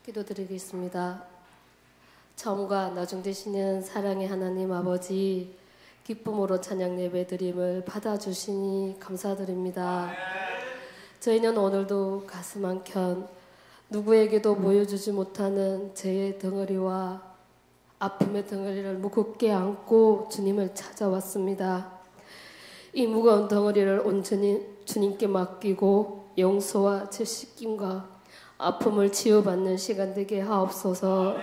기도드리겠습니다. 처음과 나중 되시는 사랑의 하나님 아버지, 기쁨으로 찬양 예배드림을 받아주시니 감사드립니다. 저희는 오늘도 가슴 한켠 누구에게도 보여주지 못하는 죄의 덩어리와 아픔의 덩어리를 무겁게 안고 주님을 찾아왔습니다. 이 무거운 덩어리를 온전히 주님께 맡기고 용서와 죄 씻김과 아픔을 치유받는 시간 되게 하옵소서.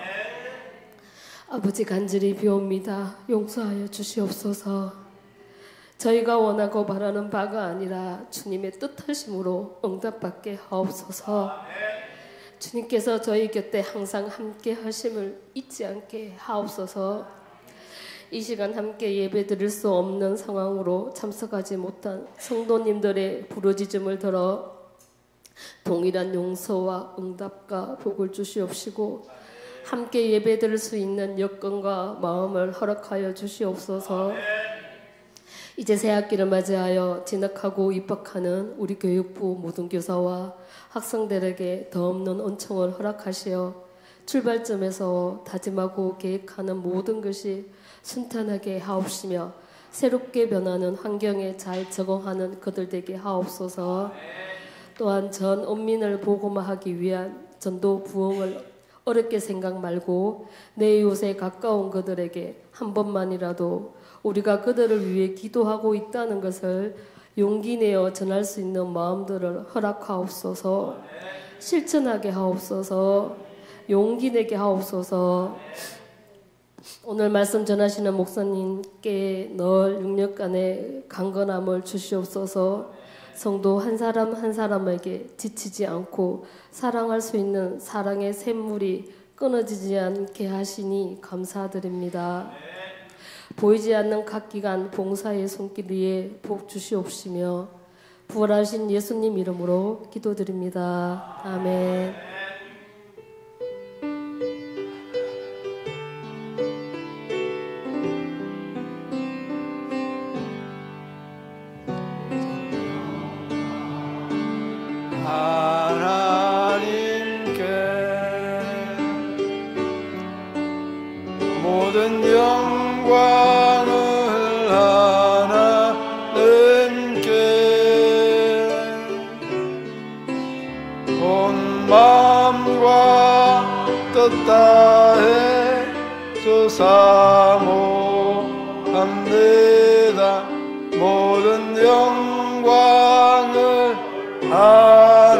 아버지, 간절히 비옵니다. 용서하여 주시옵소서. 저희가 원하고 바라는 바가 아니라 주님의 뜻하심으로 응답받게 하옵소서. 주님께서 저희 곁에 항상 함께 하심을 잊지 않게 하옵소서. 이 시간 함께 예배드릴 수 없는 상황으로 참석하지 못한 성도님들의 부르짖음을 들어 동일한 용서와 응답과 복을 주시옵시고 함께 예배드릴 수 있는 여건과 마음을 허락하여 주시옵소서. 이제 새학기를 맞이하여 진학하고 입학하는 우리 교육부 모든 교사와 학생들에게 더 없는 은총을 허락하시어 출발점에서 다짐하고 계획하는 모든 것이 순탄하게 하옵시며 새롭게 변하는 환경에 잘 적응하는 그들 되게 하옵소서. 또한 전 은민을 복음화하기 위한 전도 부흥을 어렵게 생각 말고 내 이웃에 가까운 그들에게 한 번만이라도 우리가 그들을 위해 기도하고 있다는 것을 용기 내어 전할 수 있는 마음들을 허락하옵소서. 실천하게 하옵소서. 용기 내게 하옵소서. 오늘 말씀 전하시는 목사님께 늘 육력간의 강건함을 주시옵소서. 성도 한 사람 한 사람에게 지치지 않고 사랑할 수 있는 사랑의 샘물이 끊어지지 않게 하시니 감사드립니다. 보이지 않는 각 기간 봉사의 손길 위에 복 주시옵시며 부활하신 예수님 이름으로 기도드립니다. 아멘. 하나님께 모든 영광을 하나님께 온 마음과 뜻 다해 주사모합니다. 모든 영광을 하나님께.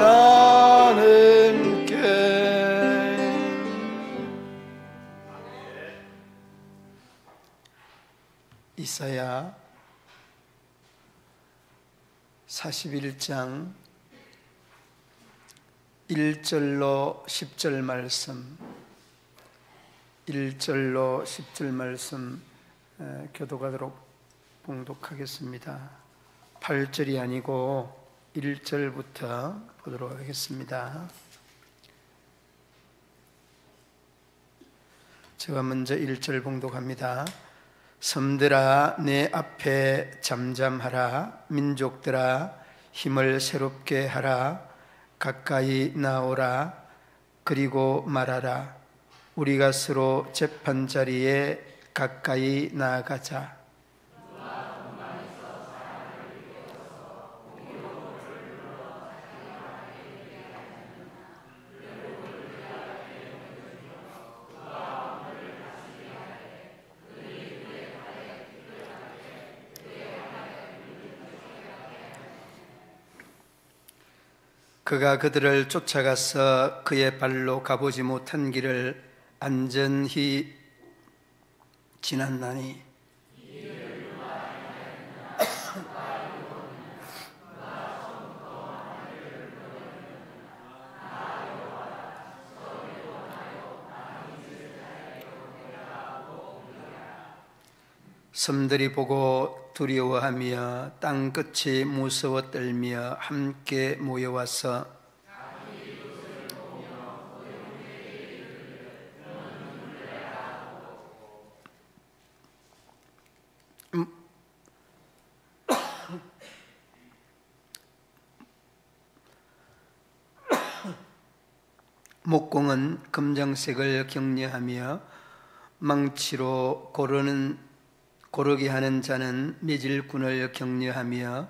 이사야 41장 1절로 10절 말씀, 1절로 10절 말씀 교도가도록 봉독하겠습니다. 8절이 아니고 1절부터 보도록 하겠습니다. 제가 먼저 1절 봉독합니다. 섬들아 내 앞에 잠잠하라. 민족들아 힘을 새롭게 하라. 가까이 나오라. 그리고 말하라. 우리가 서로 재판자리에 가까이 나아가자. 그가 그들을 쫓아가서 그의 발로 가보지 못한 길을 안전히 지났나니 섬들이 보고 두려워하며 땅끝이 무서워 떨며 함께 모여와서 목공은 검정색을 격려하며 망치로 고르게 하는 자는 매질꾼을 격려하며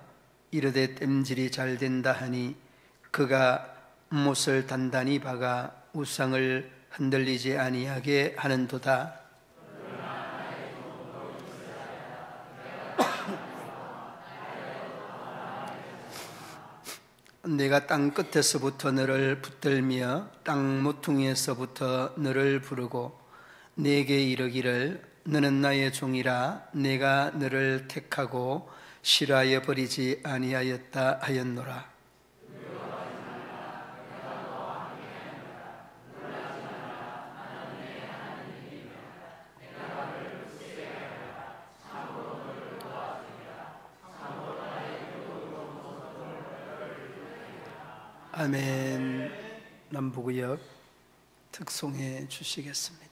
이르되 땜질이 잘 된다 하니 그가 못을 단단히 박아 우상을 흔들리지 아니하게 하는도다. 내가 땅 끝에서부터 너를 붙들며 땅 모퉁이에서부터 너를 부르고 내게 이르기를 너는 나의 종이라 내가 너를 택하고 싫어하여 버리지 아니하였다 하였노라. 아멘. 남부구역 특송해 주시겠습니다.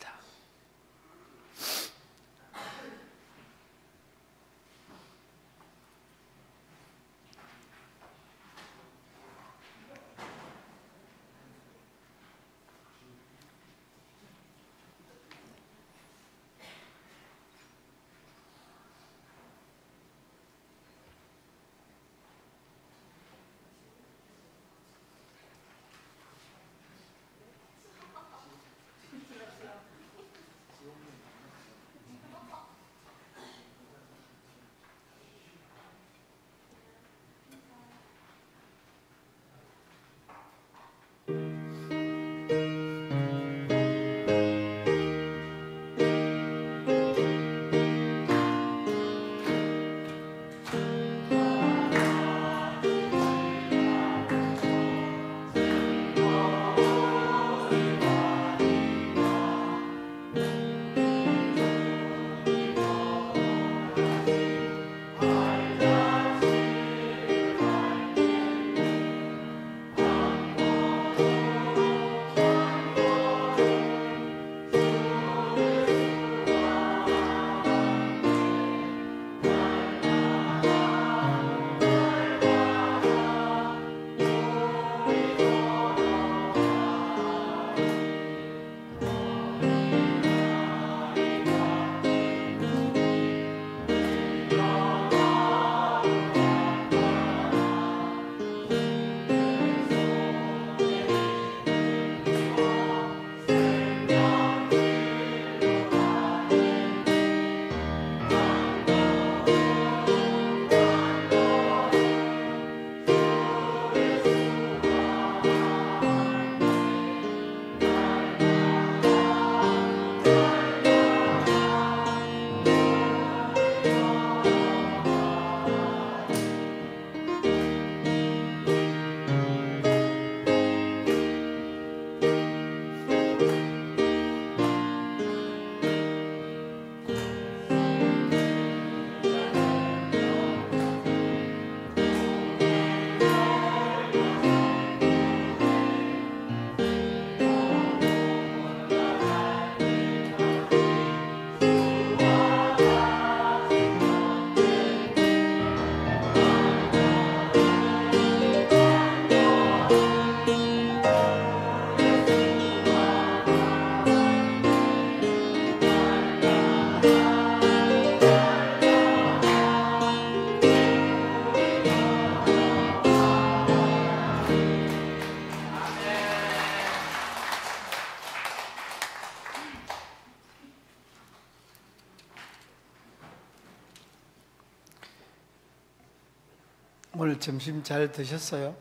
오늘 점심 잘 드셨어요?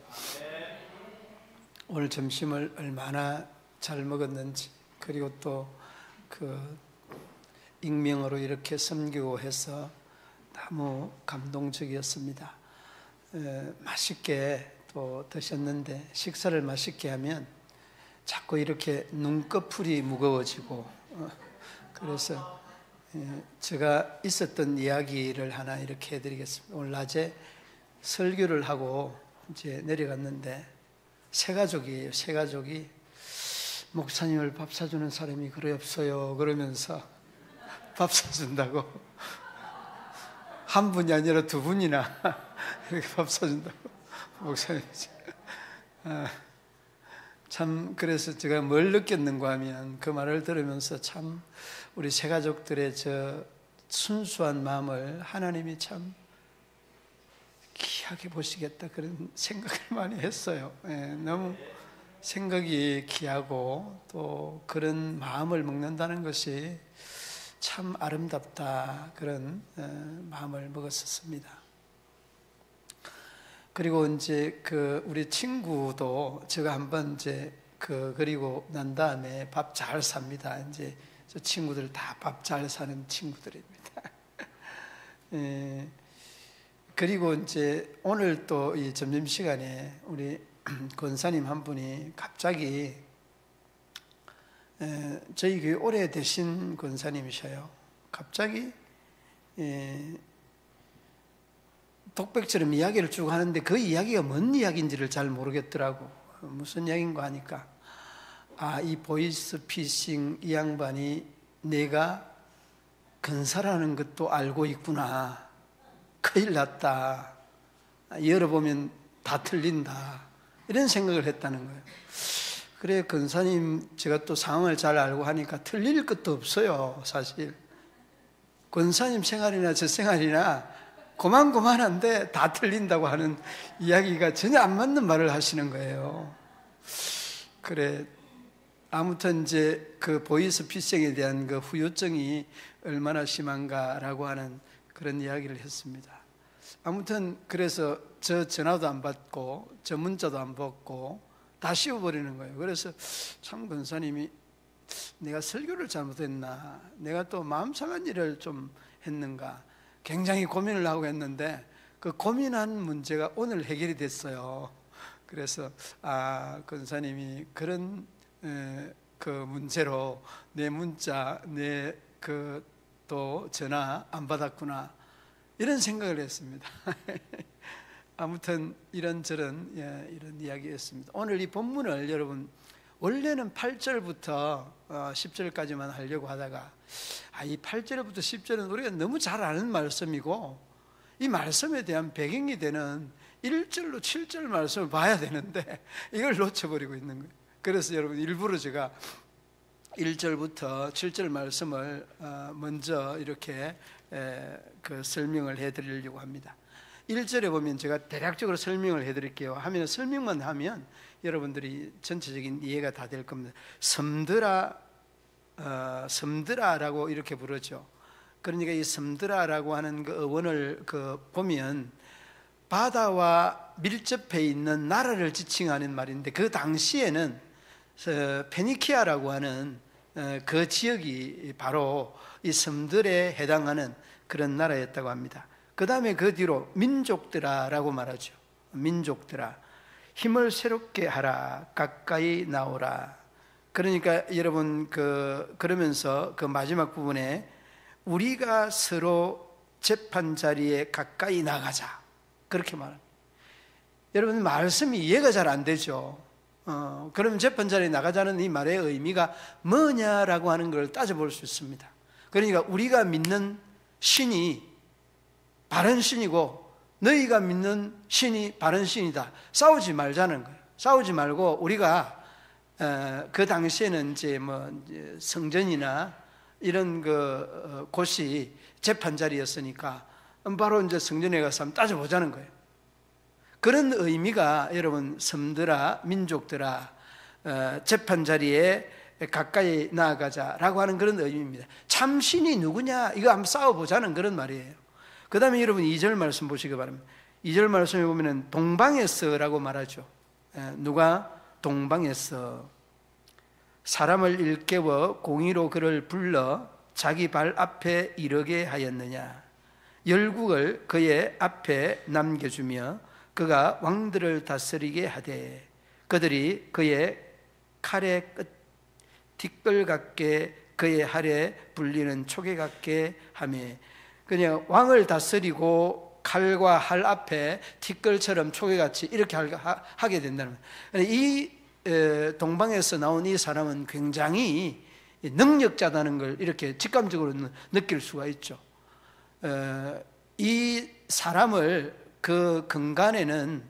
오늘 점심을 얼마나 잘 먹었는지, 그리고 또 그 익명으로 이렇게 섬기고 해서 너무 감동적이었습니다. 맛있게 또 드셨는데, 식사를 맛있게 하면 자꾸 이렇게 눈꺼풀이 무거워지고, 그래서 제가 있었던 이야기를 하나 이렇게 해드리겠습니다. 오늘 낮에 설교를 하고 이제 내려갔는데 세 가족이에요. 세 가족이 목사님을 밥 사주는 사람이 그래 없어요 그러면서 밥 사준다고 한 분이 아니라 두 분이나 이렇게 밥 사준다고 목사님이 참 그래서 제가 뭘 느꼈는가 하면 그 말을 들으면서 참 우리 새 가족들의 저 순수한 마음을 하나님이 참 귀하게 보시겠다 그런 생각을 많이 했어요. 너무 생각이 귀하고 또 그런 마음을 먹는다는 것이 참 아름답다 그런 마음을 먹었었습니다. 그리고 이제 그 우리 친구도 제가 한번 이제 그리고 난 다음에 밥 잘 삽니다. 이제 저 친구들 다 밥 잘 사는 친구들입니다. 그리고 이제 오늘 또 이 점심 시간에 우리 권사님 한 분이 갑자기 저희 교회 오래되신 권사님이셔요. 갑자기 독백처럼 이야기를 쭉 하는데 그 이야기가 뭔 이야기인지를 잘 모르겠더라고. 무슨 이야기인가 하니까 이 보이스 피싱 이 양반이 내가 근사라는 것도 알고 있구나. 큰일 났다. 열어보면 다 틀린다. 이런 생각을 했다는 거예요. 그래 권사님 제가 또 상황을 잘 알고 하니까 틀릴 것도 없어요. 사실 권사님 생활이나 저 생활이나 고만고만한데 다 틀린다고 하는 이야기가 전혀 안 맞는 말을 하시는 거예요. 그래 아무튼 이제 그 보이스 피싱에 대한 그 후유증이 얼마나 심한가라고 하는 그런 이야기를 했습니다. 아무튼 그래서 저 전화도 안 받고 저 문자도 안 받고 다 씌워버리는 거예요. 그래서 참 권사님이 내가 설교를 잘못했나, 내가 또 마음 상한 일을 좀 했는가 굉장히 고민을 하고 했는데 그 고민한 문제가 오늘 해결이 됐어요. 그래서 권사님이 그런 그 문제로 내 문자, 내 또 전화 안 받았구나 이런 생각을 했습니다. 아무튼 이런저런 이런 이야기였습니다. 오늘 이 본문을 여러분 원래는 8절부터 10절까지만 하려고 하다가 이 8절부터 10절은 우리가 너무 잘 아는 말씀이고 이 말씀에 대한 배경이 되는 1절로 7절 말씀을 봐야 되는데 이걸 놓쳐버리고 있는 거예요. 그래서 여러분 일부러 제가 1절부터 7절 말씀을 먼저 이렇게 그 설명을 해드리려고 합니다. 1절에 보면 제가 대략적으로 설명을 해드릴게요. 하면 설명만 하면 여러분들이 전체적인 이해가 다 될 겁니다. 섬드라라고 이렇게 부르죠. 그러니까 이 섬드라라고 하는 그 어원을 보면 바다와 밀접해 있는 나라를 지칭하는 말인데 그 당시에는 페니키아라고 하는 그 지역이 바로 이 섬들에 해당하는 그런 나라였다고 합니다. 그 다음에 그 뒤로 민족들아라고 말하죠. 민족들아 힘을 새롭게 하라 가까이 나오라. 그러니까 여러분 그러면서 그 마지막 부분에 우리가 서로 재판 자리에 가까이 나가자 그렇게 말합니다. 여러분 말씀이 이해가 잘 안 되죠. 그러면 재판 자리에 나가자는 이 말의 의미가 뭐냐라고 하는 걸 따져볼 수 있습니다. 그러니까 우리가 믿는 신이 바른 신이고 너희가 믿는 신이 바른 신이다. 싸우지 말자는 거예요. 싸우지 말고 우리가 그 당시에는 이제 성전이나 이런 곳이 재판 자리였으니까 바로 이제 성전에 가서 한번 따져보자는 거예요. 그런 의미가 여러분 섬들아 민족들아 재판 자리에 가까이 나아가자라고 하는 그런 의미입니다. 참 신이 누구냐 이거 한번 싸워보자는 그런 말이에요. 그 다음에 여러분 2절 말씀 보시기 바랍니다. 2절 말씀에 보면 동방에서라고 말하죠. 누가 동방에서 사람을 일깨워 공의로 그를 불러 자기 발 앞에 이르게 하였느냐. 열국을 그의 앞에 남겨주며 그가 왕들을 다스리게 하되 그들이 그의 칼의 끝 뒷걸 같게 그의 할에 불리는 초계 같게 하며 그냥 왕을 다스리고 칼과 활 앞에 뒷걸처럼 초계같이 이렇게 하게 된다는 거예요. 이 동방에서 나온 이 사람은 굉장히 능력자다는 걸 이렇게 직감적으로 느낄 수가 있죠. 이 사람을 그 근간에는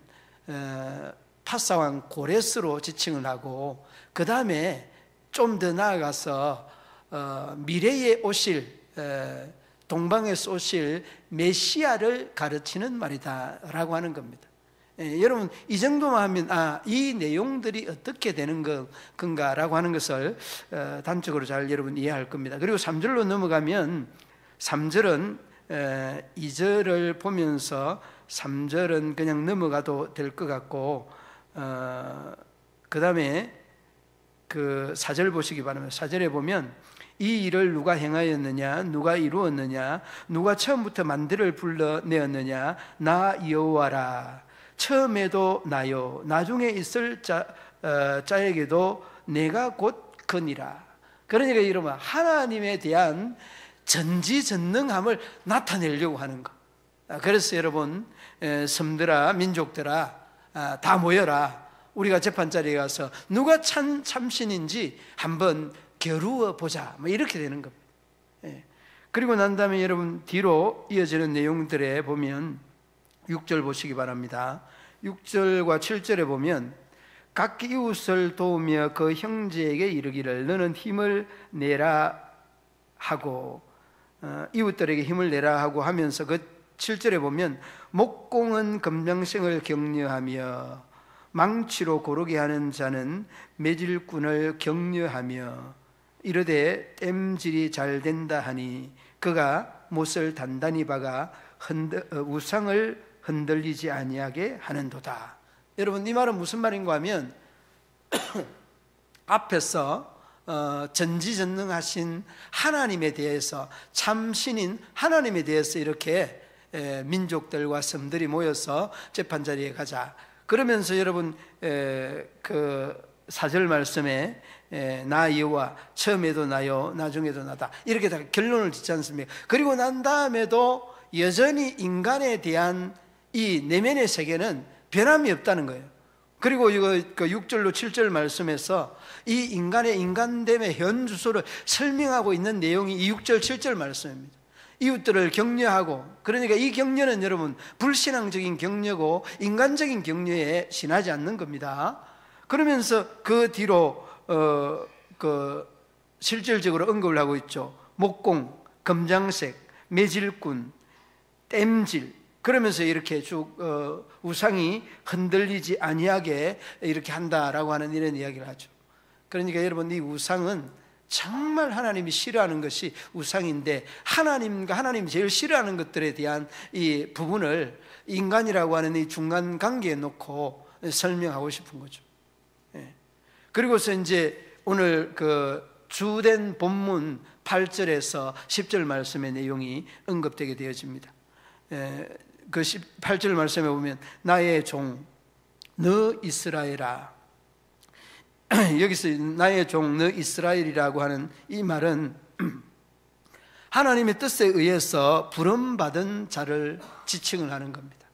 파사왕 고레스로 지칭을 하고, 그 다음에 좀 더 나아가서 미래에 오실, 동방에서 오실 메시아를 가르치는 말이다 라고 하는 겁니다. 여러분 이 정도만 하면 이 내용들이 어떻게 되는 건가라고 하는 것을 단적으로 잘 여러분 이해할 겁니다. 그리고 3절로 넘어가면 3절은 2절을 보면서 3절은 그냥 넘어가도 될 것 같고, 그 다음에 그 4절 보시기 바랍니다. 4절에 보면 이 일을 누가 행하였느냐, 누가 이루었느냐, 누가 처음부터 만들을 불러내었느냐, 나 여호와라. 처음에도 나요, 나중에 있을 자에게도 내가 곧 그니라. 그러니까 여러분 하나님에 대한 전지전능함을 나타내려고 하는 것. 그래서 여러분 섬들아, 민족들아, 다 모여라. 우리가 재판자리에 가서 누가 참신인지 한번 겨루어 보자, 이렇게 되는 겁니다. 그리고 난 다음에 여러분 뒤로 이어지는 내용들에 보면 6절 보시기 바랍니다. 6절과 7절에 보면 각 이웃을 도우며 그 형제에게 이르기를 너는 힘을 내라 하고, 이웃들에게 힘을 내라 하고 하면서 그 7절에 보면 목공은 검정생을 격려하며 망치로 고르게 하는 자는 매질꾼을 격려하며 이르되 땜질이 잘 된다 하니 그가 못을 단단히 박아 우상을 흔들리지 아니하게 하는도다. 여러분 이 말은 무슨 말인가 하면 앞에서 전지전능하신 하나님에 대해서, 참신인 하나님에 대해서 이렇게 민족들과 섬들이 모여서 재판자리에 가자. 그러면서 여러분 그 4절 말씀에 나 여호와, 처음에도 나요, 나중에도 나다, 이렇게 다 결론을 짓지 않습니까? 그리고 난 다음에도 여전히 인간에 대한 이 내면의 세계는 변함이 없다는 거예요. 그리고 이거 그 6절로 7절 말씀에서 이 인간의 인간됨의 현 주소를 설명하고 있는 내용이 이 6절 7절 말씀입니다. 이웃들을 격려하고, 그러니까 이 격려는 여러분 불신앙적인 격려고 인간적인 격려에 지나지 않는 겁니다. 그러면서 그 뒤로 그 실질적으로 언급을 하고 있죠. 목공, 검장색, 매질꾼, 땜질, 그러면서 이렇게 쭉 우상이 흔들리지 아니하게 이렇게 한다라고 하는 이런 이야기를 하죠. 그러니까 여러분 이 우상은 정말 하나님이 싫어하는 것이 우상인데, 하나님과 하나님이 제일 싫어하는 것들에 대한 이 부분을 인간이라고 하는 이 중간 관계에 놓고 설명하고 싶은 거죠. 그리고서 이제 오늘 그 주된 본문 8절에서 10절 말씀의 내용이 언급되게 되어집니다. 그 8절 말씀에 보면 나의 종 너 이스라엘아, 여기서 나의 종 너 이스라엘이라고 하는 이 말은 하나님의 뜻에 의해서 부름받은 자를 지칭을 하는 겁니다.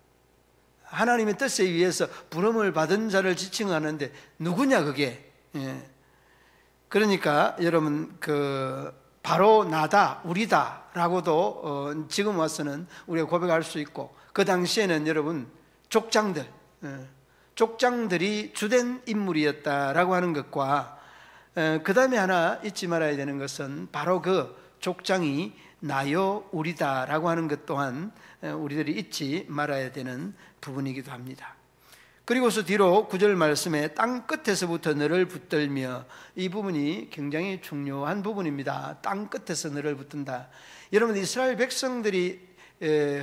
하나님의 뜻에 의해서 부름을 받은 자를 지칭하는데 누구냐 그게? 그러니까 여러분 그 바로 나다, 우리다라고도 지금 와서는 우리가 고백할 수 있고, 그 당시에는 여러분 족장들이 주된 인물이었다라고 하는 것과, 그 다음에 하나 잊지 말아야 되는 것은 바로 그 족장이 나요 우리다라고 하는 것 또한 우리들이 잊지 말아야 되는 부분이기도 합니다. 그리고서 뒤로 9절 말씀에 땅 끝에서부터 너를 붙들며, 이 부분이 굉장히 중요한 부분입니다. 땅 끝에서 너를 붙든다. 여러분 이스라엘 백성들이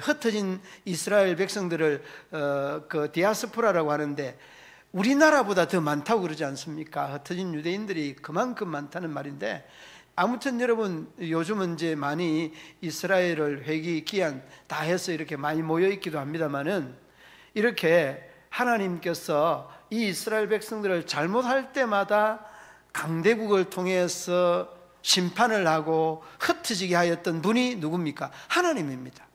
흩어진 이스라엘 백성들을 그 디아스포라라고 하는데 우리나라보다 더 많다고 그러지 않습니까? 흩어진 유대인들이 그만큼 많다는 말인데, 아무튼 여러분 요즘은 이제 많이 이스라엘을 회기 기한 다 해서 이렇게 많이 모여 있기도 합니다만은, 이렇게 하나님께서 이 이스라엘 백성들을 잘못할 때마다 강대국을 통해서 심판을 하고 흩어지게 하였던 분이 누굽니까? 하나님입니다.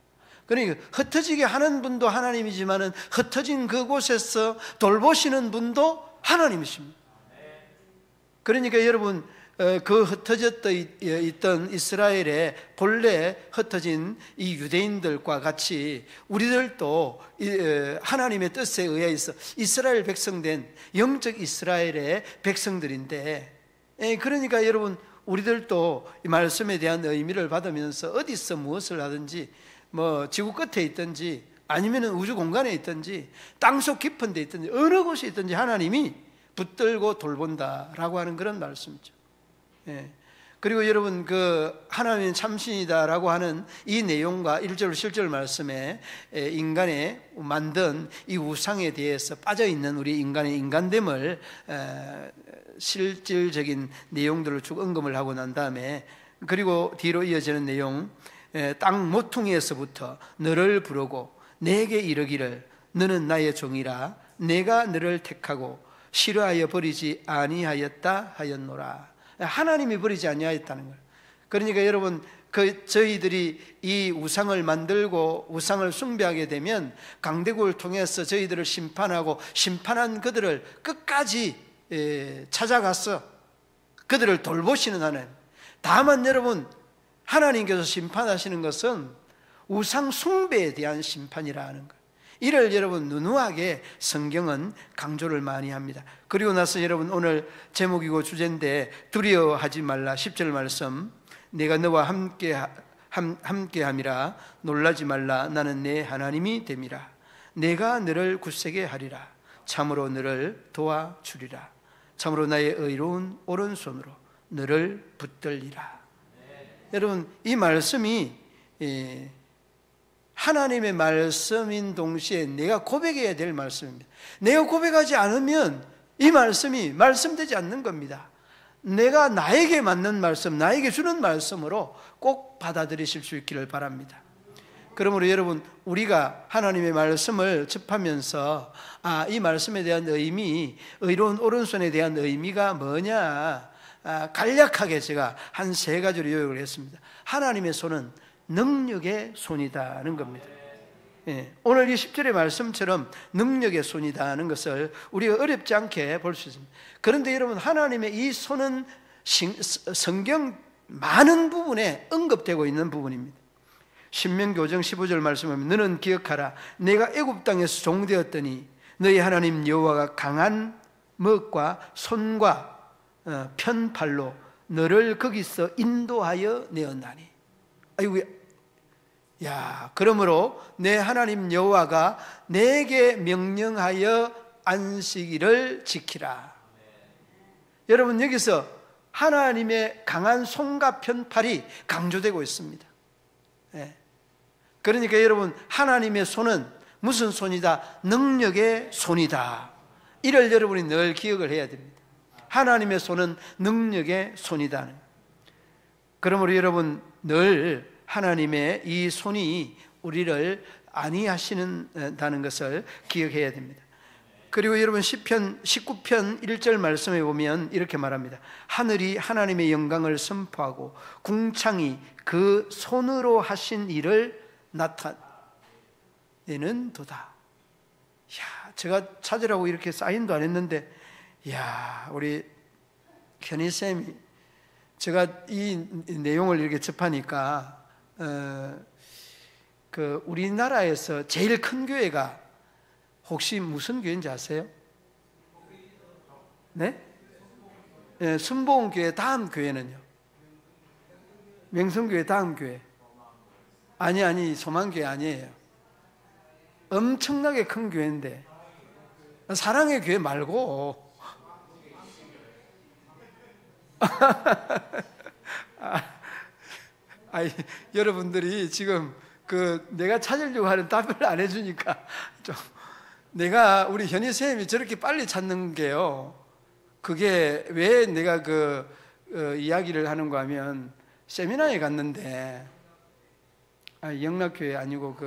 그러니까 흩어지게 하는 분도 하나님이지만은 흩어진 그곳에서 돌보시는 분도 하나님이십니다. 그러니까 여러분 그 흩어져 있던 이스라엘의 본래 흩어진 이 유대인들과 같이 우리들도 하나님의 뜻에 의해서 이스라엘 백성된 영적 이스라엘의 백성들인데, 그러니까 여러분 우리들도 이 말씀에 대한 의미를 받으면서 어디서 무엇을 하든지, 뭐 지구 끝에 있든지 아니면 우주 공간에 있든지 땅속 깊은 데 있든지 어느 곳에 있든지 하나님이 붙들고 돌본다라고 하는 그런 말씀이죠. 그리고 여러분 그 하나님은 참신이다라고 하는 이 내용과 1절 7절 말씀에 인간의 만든 이 우상에 대해서 빠져있는 우리 인간의 인간됨을 실질적인 내용들을 쭉 언급을 하고 난 다음에, 그리고 뒤로 이어지는 내용, 땅 모퉁이에서부터 너를 부르고 내게 이르기를 너는 나의 종이라 내가 너를 택하고 싫어하여 버리지 아니하였다 하였노라. 하나님이 버리지 아니하였다는 걸. 그러니까 여러분 저희들이 이 우상을 만들고 우상을 숭배하게 되면 강대국을 통해서 저희들을 심판하고 심판한 그들을 끝까지 찾아가서 그들을 돌보시는 하나님. 다만 여러분 하나님께서 심판하시는 것은 우상 숭배에 대한 심판이라는 것, 이를 여러분 누누하게 성경은 강조를 많이 합니다. 그리고 나서 여러분 오늘 제목이고 주제인데 두려워하지 말라 10절 말씀, 내가 너와 함께함이라 놀라지 말라 나는 내 하나님이 됨이라 내가 너를 굳세게 하리라 참으로 너를 도와주리라 참으로 나의 의로운 오른손으로 너를 붙들리라. 여러분 이 말씀이 하나님의 말씀인 동시에 내가 고백해야 될 말씀입니다. 내가 고백하지 않으면 이 말씀이 말씀되지 않는 겁니다. 내가 나에게 맞는 말씀, 나에게 주는 말씀으로 꼭 받아들이실 수 있기를 바랍니다. 그러므로 여러분 우리가 하나님의 말씀을 접하면서 이 말씀에 대한 의미, 의로운 오른손에 대한 의미가 뭐냐, 간략하게 제가 한 3가지로 요약을 했습니다. 하나님의 손은 능력의 손이다는 겁니다. 오늘 이 10절의 말씀처럼 능력의 손이다는 것을 우리가 어렵지 않게 볼 수 있습니다. 그런데 여러분 하나님의 이 손은 성경 많은 부분에 언급되고 있는 부분입니다. 신명기 5장 15절 말씀하면 너는 기억하라 내가 애굽 땅에서 종되었더니 너희 하나님 여호와가 강한 먹과 손과 편팔로 너를 거기서 인도하여 내었나니. 아이고, 야, 그러므로 내 하나님 여호와가 내게 명령하여 안식일을 지키라. 여러분 여기서 하나님의 강한 손과 편팔이 강조되고 있습니다. 그러니까 여러분 하나님의 손은 무슨 손이다? 능력의 손이다. 이를 여러분이 늘 기억을 해야 됩니다. 하나님의 손은 능력의 손이다. 그러므로 여러분 늘 하나님의 이 손이 우리를 안위하시는다는 것을 기억해야 됩니다. 그리고 여러분 시편 19편 1절 말씀에 보면 이렇게 말합니다. 하늘이 하나님의 영광을 선포하고 궁창이 그 손으로 하신 일을 나타내는 도다. 야, 제가 찾으라고 이렇게 사인도 안 했는데, 야, 우리 현희쌤이 제가 이 내용을 이렇게 접하니까 그 우리나라에서 제일 큰 교회가 혹시 무슨 교회인지 아세요? 네? 네, 순복음교회 다음 교회는요? 명성교회 다음 교회. 아니 소망교회 아니에요. 엄청나게 큰 교회인데 사랑의 교회 말고 여러분들이 지금 내가 찾으려고 하는 답을 안 해주니까 좀 내가 우리 현희 선생님이 저렇게 빨리 찾는 게요. 그게 왜 내가 이야기를 하는가 하면 세미나에 갔는데 영락교회 아니고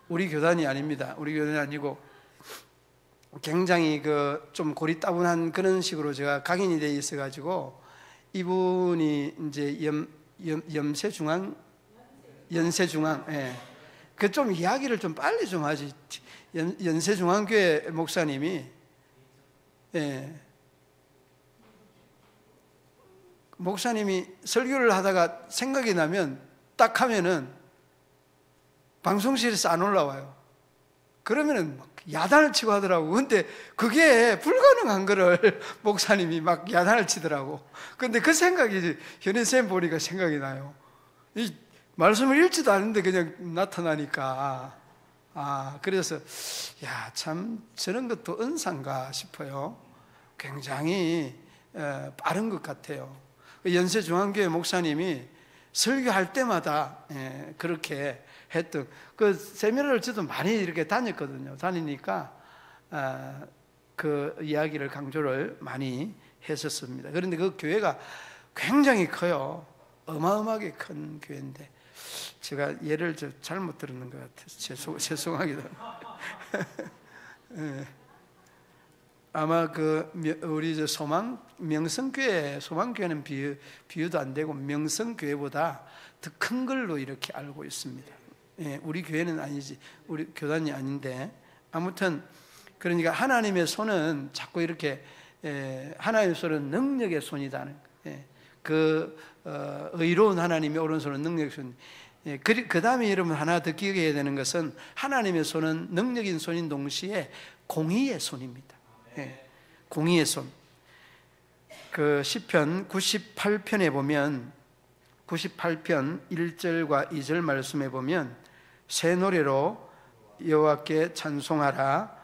우리 교단이 아닙니다. 우리 교단이 아니고 굉장히 좀 고리따분한 그런 식으로 제가 각인이 돼 있어가지고 이분이 이제 연세중앙, 예. 좀 이야기를 좀 빨리 좀 하지. 연세중앙교회 목사님이, 예. 목사님이 설교를 하다가 생각이 나면 딱 하면은 방송실에서 안 올라와요. 그러면은 막 야단을 치고 하더라고. 근데 그게 불가능한 거를 목사님이 막 야단을 치더라고. 근데 그 생각이 현혜쌤 보니까 생각이 나요. 이 말씀을 읽지도 않는데 그냥 나타나니까. 그래서 야, 참 저런 것도 은사인가 싶어요. 굉장히 빠른 것 같아요. 연세중앙교회 목사님이 설교할 때마다 그렇게 했던 그 세미나를 저도 많이 이렇게 다녔거든요. 다니니까 그 이야기를 강조를 많이 했었습니다. 그런데 그 교회가 굉장히 커요. 어마어마하게 큰 교회인데 제가 예를 잘못 들었는 것 같아서 죄송하기도 아마 우리 소망교회는 비유도 안 되고 명성교회보다 더 큰 걸로 이렇게 알고 있습니다. 우리 교회는 아니지, 우리 교단이 아닌데 아무튼 그러니까 하나님의 손은 자꾸 이렇게 하나님의 손은 능력의 손이다는 그 의로운 하나님의 오른손은 능력의 손. 그 다음에 여러분 하나 더 기억해야 되는 것은 하나님의 손은 능력인 손인 동시에 공의의 손입니다. 공의의 손. 그 시편 98편에 보면 98편 1절과 2절 말씀에 보면 새 노래로 여호와께 찬송하라.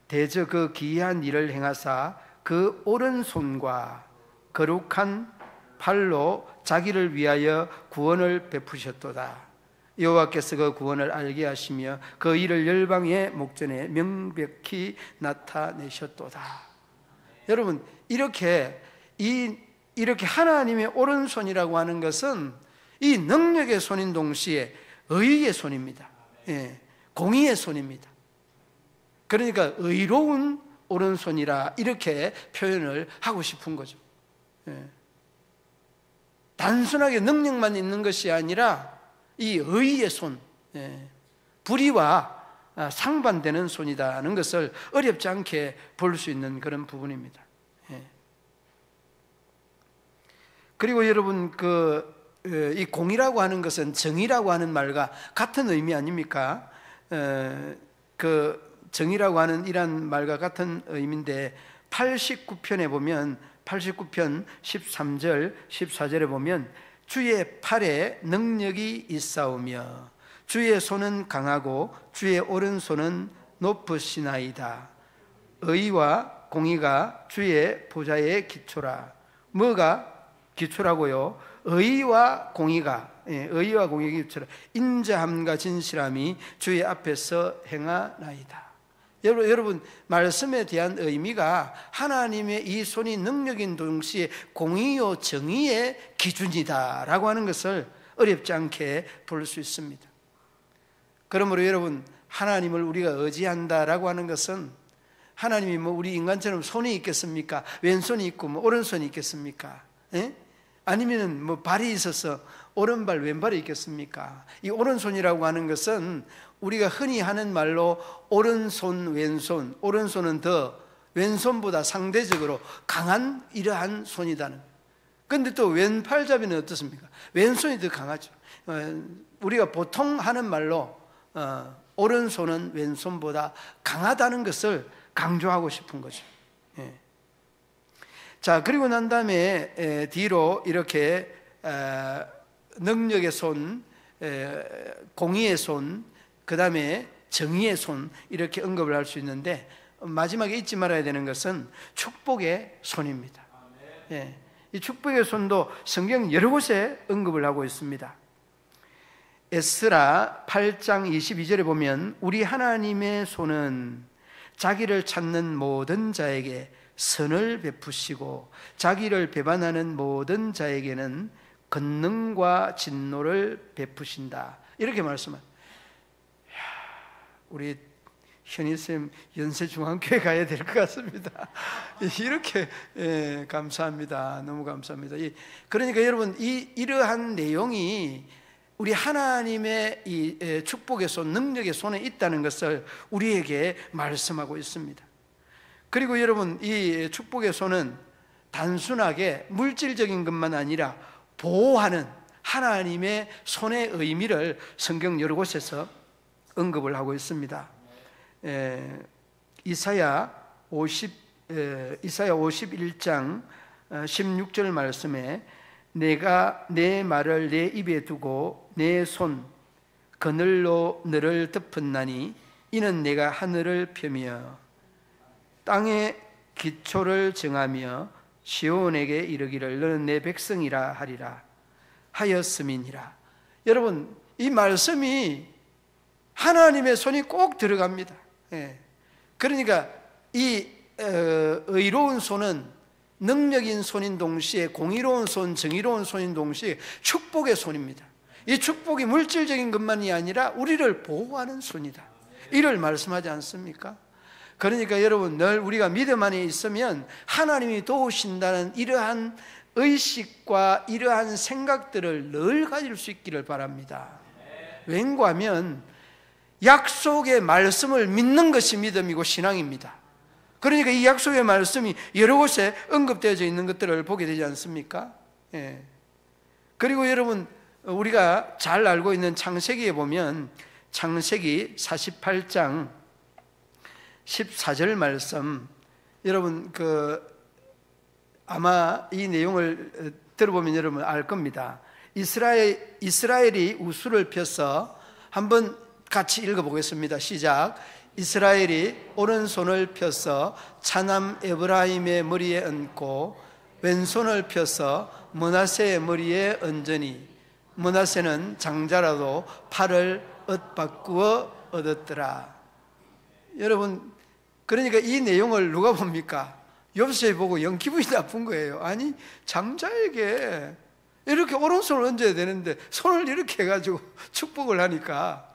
대저 그 기이한 일을 행하사 그 오른손과 거룩한 팔로 자기를 위하여 구원을 베푸셨도다. 여호와께서 그 구원을 알게 하시며 그 일을 열방의 목전에 명백히 나타내셨도다. 여러분 이렇게 하나님의 오른손이라고 하는 것은 이 능력의 손인 동시에 의의 손입니다. 공의의 손입니다. 그러니까 의로운 오른손이라 이렇게 표현을 하고 싶은 거죠. 단순하게 능력만 있는 것이 아니라 이 의의 손, 불의와 상반되는 손이다는 것을 어렵지 않게 볼 수 있는 그런 부분입니다. 그리고 여러분 이 공의라고 하는 것은 정의라고 하는 말과 같은 의미 아닙니까? 그 정의라고 하는 이런 말과 같은 의미인데 89편에 보면 89편 13절 14절에 보면 주의 팔에 능력이 있사오며 주의 손은 강하고 주의 오른손은 높으시나이다. 의와 공의가 주의 보좌의 기초라. 뭐가 기초라고요? 의와 공의가 기초라. 인자함과 진실함이 주의 앞에서 행하나이다. 여러분 말씀에 대한 의미가 하나님의 이 손이 능력인 동시에 공의요 정의의 기준이다라고 하는 것을 어렵지 않게 볼 수 있습니다. 그러므로 여러분 하나님을 우리가 의지한다라고 하는 것은 하나님이 우리 인간처럼 손이 있겠습니까? 왼손이 있고 오른손이 있겠습니까? 아니면은 발이 있어서 오른발 왼발이 있겠습니까? 이 오른손이라고 하는 것은 우리가 흔히 하는 말로 오른손 왼손, 오른손은 더 왼손보다 상대적으로 강한 이러한 손이다는. 그런데 또 왼팔잡이는 어떻습니까? 왼손이 더 강하죠. 우리가 보통 하는 말로 오른손은 왼손보다 강하다는 것을 강조하고 싶은 거죠. 자, 그리고 난 다음에 뒤로 이렇게 능력의 손, 공의의 손, 그 다음에 정의의 손 이렇게 언급을 할 수 있는데 마지막에 잊지 말아야 되는 것은 축복의 손입니다. 이 축복의 손도 성경 여러 곳에 언급을 하고 있습니다. 에스라 8장 22절에 보면 우리 하나님의 손은 자기를 찾는 모든 자에게 선을 베푸시고 자기를 배반하는 모든 자에게는 권능과 진노를 베푸신다. 이렇게 말씀합니다. 우리 현희쌤 연세중앙교회 가야 될 것 같습니다. 이렇게 감사합니다. 너무 감사합니다. 그러니까 여러분 이러한 내용이 우리 하나님의 이 축복의 손, 능력의 손에 있다는 것을 우리에게 말씀하고 있습니다. 그리고 여러분 이 축복의 손은 단순하게 물질적인 것만 아니라 보호하는 하나님의 손의 의미를 성경 여러 곳에서 언급을 하고 있습니다. 이사야 51장 16절 말씀에 내가 내 말을 내 입에 두고 내 손 그늘로 너를 덮었나니 이는 내가 하늘을 펴며 땅의 기초를 정하며 시온에게 이르기를 너는 내 백성이라 하리라 하였음이니라. 여러분, 이 말씀이 하나님의 손이 꼭 들어갑니다. 그러니까 이 의로운 손은 능력인 손인 동시에 공의로운 손, 정의로운 손인 동시에 축복의 손입니다. 이 축복이 물질적인 것만이 아니라 우리를 보호하는 손이다, 이를 말씀하지 않습니까? 그러니까 여러분, 늘 우리가 믿음 안에 있으면 하나님이 도우신다는 이러한 의식과 이러한 생각들을 늘 가질 수 있기를 바랍니다. 왠가하면 약속의 말씀을 믿는 것이 믿음이고 신앙입니다. 그러니까 이 약속의 말씀이 여러 곳에 언급되어져 있는 것들을 보게 되지 않습니까? 그리고 여러분, 우리가 잘 알고 있는 창세기에 보면 창세기 48장 14절 말씀, 여러분 아마 이 내용을 들어보면 여러분 알 겁니다. 이스라엘이 우수를 펴서 한번 같이 읽어보겠습니다. 시작. 이스라엘이 오른손을 펴서 차남 에브라임의 머리에 얹고 왼손을 펴서 므낫세의 머리에 얹으니 므낫세는 장자라도 팔을 엇바꾸어 얻었더라. 여러분, 그러니까 이 내용을 누가 봅니까? 욥세 보고 영 기분이 나쁜 거예요. 아니, 장자에게 이렇게 오른손을 얹어야 되는데 손을 이렇게 해가지고 축복을 하니까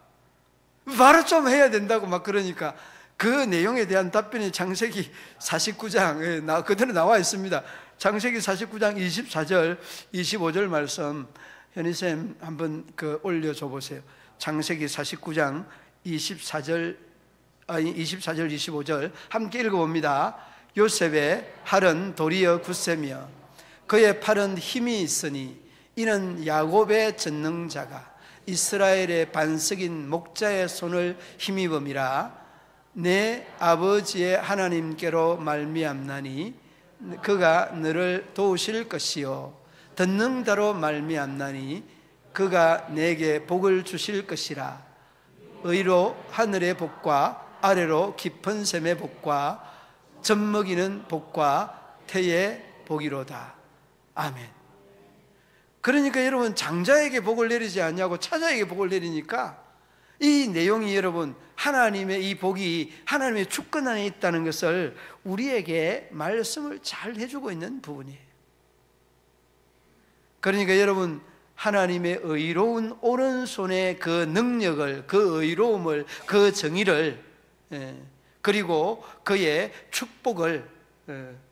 바로 좀 해야 된다고 막 그러니까 그 내용에 대한 답변이 창세기 49장 그대로 나와 있습니다. 창세기 49장 24절 25절 말씀 현희쌤 한번 올려줘 보세요. 창세기 49장 24절 25절 함께 읽어봅니다. 요셉의 팔은 도리어 굳세며 그의 팔은 힘이 있으니 이는 야곱의 전능자가 이스라엘의 반석인 목자의 손을 힘입음이라. 내 아버지의 하나님께로 말미암나니 그가 너를 도우실 것이요 전능자로 말미암나니 그가 내게 복을 주실 것이라. 의로 하늘의 복과 아래로 깊은 샘의 복과 젖먹이는 복과 태의 복이로다. 아멘. 그러니까 여러분, 장자에게 복을 내리지 않냐고 차자에게 복을 내리니까 이 내용이 여러분, 하나님의 이 복이 하나님의 주권 안에 있다는 것을 우리에게 말씀을 잘 해주고 있는 부분이에요. 그러니까 여러분, 하나님의 의로운 오른손의 그 능력을, 그 의로움을, 그 정의를, 그리고 그의 축복을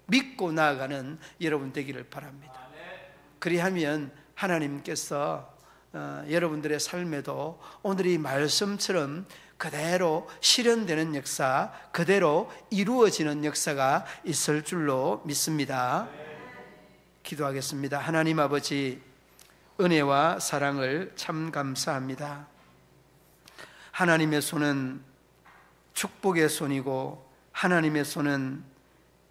믿고 나아가는 여러분 되기를 바랍니다. 그리하면 하나님께서 여러분들의 삶에도 오늘 이 말씀처럼 그대로 실현되는 역사, 그대로 이루어지는 역사가 있을 줄로 믿습니다. 기도하겠습니다. 하나님 아버지, 은혜와 사랑을 참 감사합니다. 하나님의 손은 축복의 손이고 하나님의 손은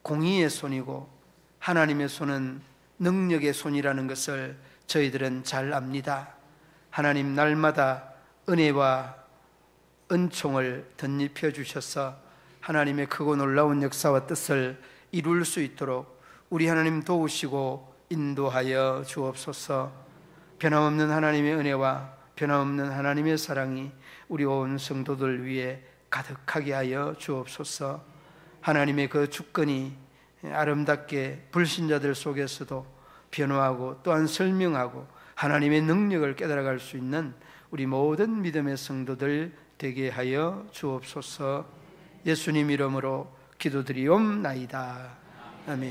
공의의 손이고 하나님의 손은 능력의 손이라는 것을 저희들은 잘 압니다. 하나님, 날마다 은혜와 은총을 덧입혀 주셔서 하나님의 크고 놀라운 역사와 뜻을 이룰 수 있도록 우리 하나님 도우시고 인도하여 주옵소서. 변함없는 하나님의 은혜와 변함없는 하나님의 사랑이 우리 온 성도들 위해 가득하게 하여 주옵소서. 하나님의 그 주권이 아름답게 불신자들 속에서도 변화하고 또한 설명하고 하나님의 능력을 깨달아갈 수 있는 우리 모든 믿음의 성도들 되게 하여 주옵소서. 예수님 이름으로 기도드리옵나이다. 아멘.